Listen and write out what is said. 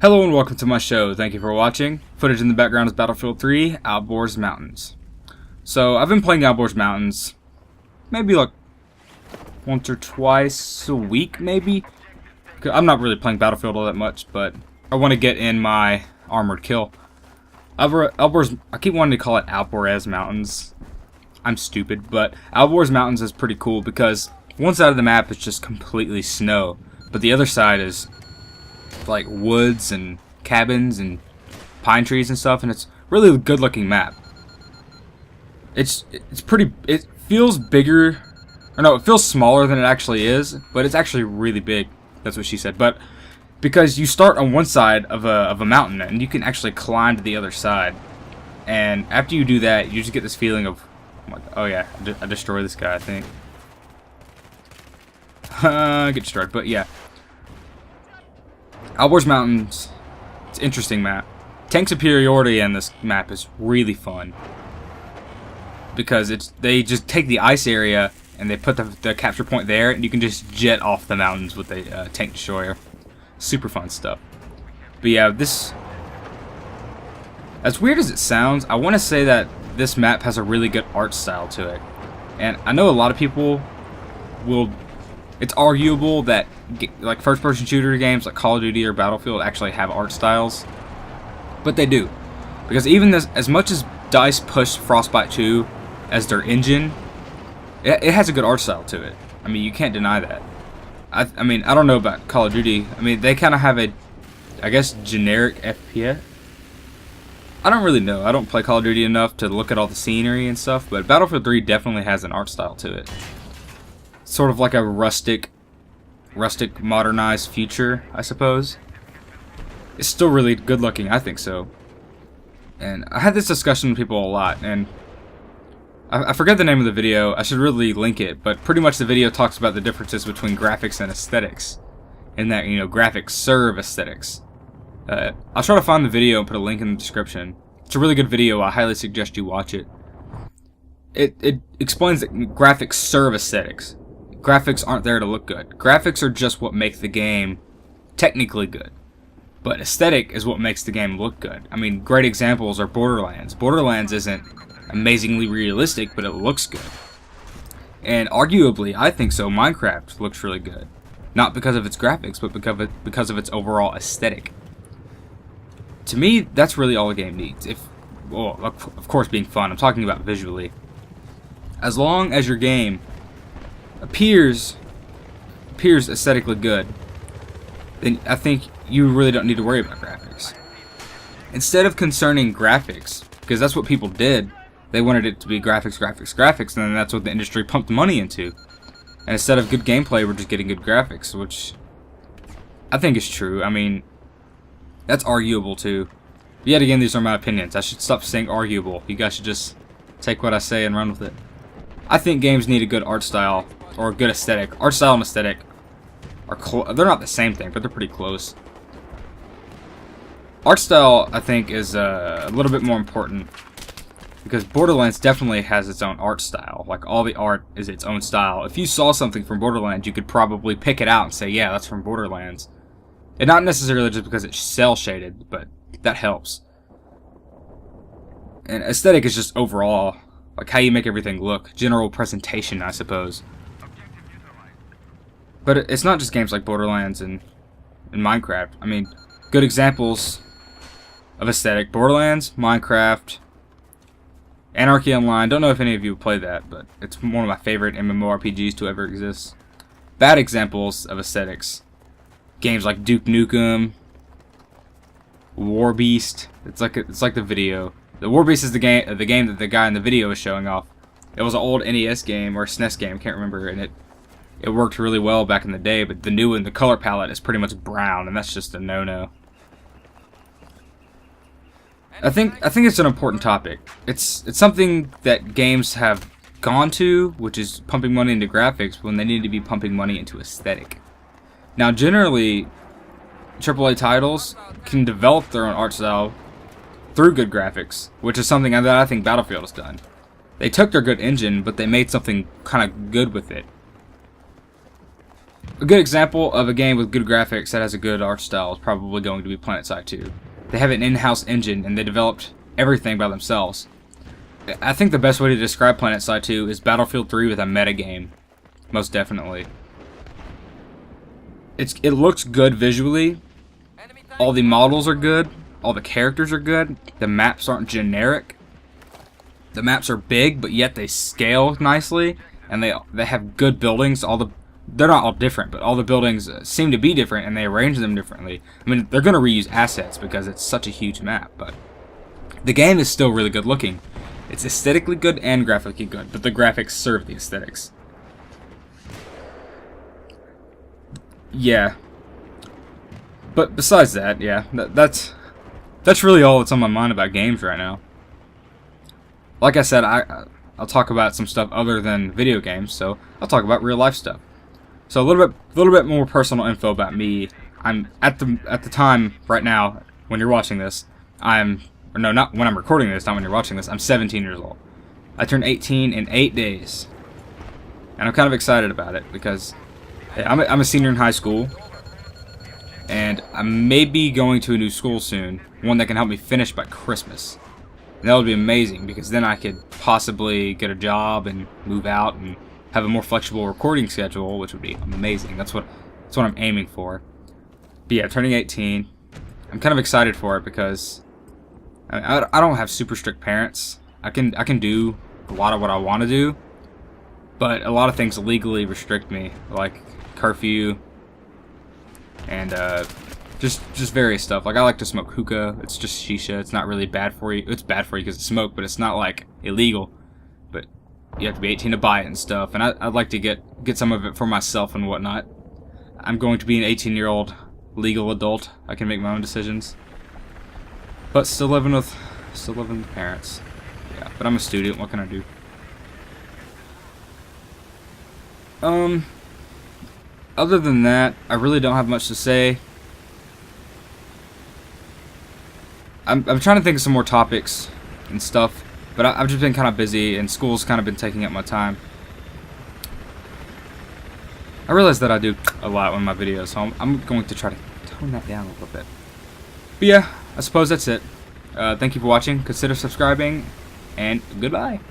Hello and welcome to my show. Thank you for watching. Footage in the background is Battlefield 3, Applefailz Mountains. So, I've been playing Applefailz Mountains maybe like once or twice a week, maybe? I'm not really playing Battlefield all that much, but I want to get in my armored kill. I keep wanting to call it Applefailz Mountains. I'm stupid, but Applefailz Mountains is pretty cool because one side of the map is just completely snow, but the other side is like woods and cabins and pine trees and stuff, and it's really a good looking map. It feels bigger, or no, it feels smaller than it actually is, but it's actually really big. That's what she said. But because you start on one side of a mountain and you can actually climb to the other side, and after you do that, you just get this feeling of, oh yeah, I destroy this guy, I think. Get destroyed, but yeah. Applefailz Mountains, it's an interesting map. Tank superiority in this map is really fun because they just take the ice area and they put the capture point there, and you can just jet off the mountains with a tank destroyer. Super fun stuff. But yeah, as weird as it sounds, I want to say that this map has a really good art style to it, and I know a lot of people will. It's arguable that like first-person shooter games like Call of Duty or Battlefield actually have art styles, but they do, because even as much as DICE pushed Frostbite 2 as their engine, it has a good art style to it. I mean, you can't deny that. I mean, I don't know about Call of Duty. I mean, they kind of have a, I guess, generic FPS. I don't really know. I don't play Call of Duty enough to look at all the scenery and stuff, but Battlefield 3 definitely has an art style to it. Sort of like a rustic modernized future, I suppose. It's still really good looking, I think so. And I had this discussion with people a lot, and I forget the name of the video. I should really link it, but pretty much the video talks about the differences between graphics and aesthetics, and that, you know, graphics serve aesthetics. I'll try to find the video and put a link in the description. It's a really good video. I highly suggest you watch it. It explains that graphics serve aesthetics. Graphics aren't there to look good. Graphics are just what make the game technically good. But aesthetic is what makes the game look good. I mean, great examples are Borderlands. Borderlands isn't amazingly realistic, but it looks good. And arguably, I think so, Minecraft looks really good. Not because of its graphics, but because of its overall aesthetic. To me, that's really all a game needs. Well, of course being fun, I'm talking about visually. As long as your game appears aesthetically good, then I think you really don't need to worry about graphics. Instead of concerning graphics, because that's what people did, they wanted it to be graphics, and then that's what the industry pumped money into. And instead of good gameplay, we're just getting good graphics, which I think is true. I mean, that's arguable too. But yet again, these are my opinions. I should stop saying arguable. You guys should just take what I say and run with it. I think games need a good art style, or a good aesthetic. Art style and aesthetic are they're not the same thing, but they're pretty close. Art style, I think, is a little bit more important, because Borderlands definitely has its own art style. Like, all the art is its own style. If you saw something from Borderlands, you could probably pick it out and say, yeah, that's from Borderlands. And not necessarily just because it's cel shaded, but that helps. And aesthetic is just overall, like how you make everything look. General presentation, I suppose. But it's not just games like Borderlands and Minecraft. I mean, good examples of aesthetic: Borderlands, Minecraft, Anarchy Online. Don't know if any of you play that, but it's one of my favorite MMORPGs to ever exist. Bad examples of aesthetics: games like Duke Nukem, War Beast. It's like the video. The War Beast is the game that the guy in the video is showing off. It was an old NES game or SNES game, can't remember, and it worked really well back in the day, but the new one, the color palette is pretty much brown, and that's just a no-no. I think it's an important topic. It's something that games have gone to, which is pumping money into graphics when they need to be pumping money into aesthetic. Now, generally, AAA titles can develop their own art style through good graphics, which is something that I think Battlefield has done. They took their good engine, but they made something kind of good with it. A good example of a game with good graphics that has a good art style is probably going to be PlanetSide 2. They have an in-house engine, and they developed everything by themselves. I think the best way to describe PlanetSide 2 is Battlefield 3 with a metagame. Most definitely. It looks good visually. All the models are good. All the characters are good. The maps aren't generic. The maps are big, but yet they scale nicely, and they have good buildings. They're not all different, but all the buildings seem to be different, and they arrange them differently. I mean, they're going to reuse assets because it's such a huge map, but the game is still really good looking. It's aesthetically good and graphically good, but the graphics serve the aesthetics. Yeah. But besides that, yeah, that's really all that's on my mind about games right now. Like I said, I'll talk about some stuff other than video games, so I'll talk about real life stuff. So a little bit more personal info about me. I'm at the time right now when you're watching this. Not when I'm recording this, not when you're watching this. I'm 17 years old. I turned 18 in 8 days, and I'm kind of excited about it because I'm a senior in high school, and I may be going to a new school soon, one that can help me finish by Christmas. And that would be amazing because then I could possibly get a job and move out and have a more flexible recording schedule, which would be amazing. That's what I'm aiming for. But yeah, turning 18, I'm kind of excited for it because I don't have super strict parents. I can do a lot of what I want to do, but a lot of things legally restrict me, like curfew and just various stuff. Like I like to smoke hookah. It's just shisha. It's not really bad for you. It's bad for you because it's smoke, but it's not like illegal. But you have to be 18 to buy it and stuff. And I'd like to get some of it for myself and whatnot. I'm going to be an 18-year-old legal adult. I can make my own decisions. But still living with parents. Yeah, but I'm a student. What can I do? Other than that, I really don't have much to say. I'm trying to think of some more topics and stuff, but I've just been kind of busy, and school's kind of been taking up my time. I realize that I do a lot on my videos, so I'm going to try to tone that down a little bit. But yeah, I suppose that's it. Thank you for watching. Consider subscribing, and goodbye.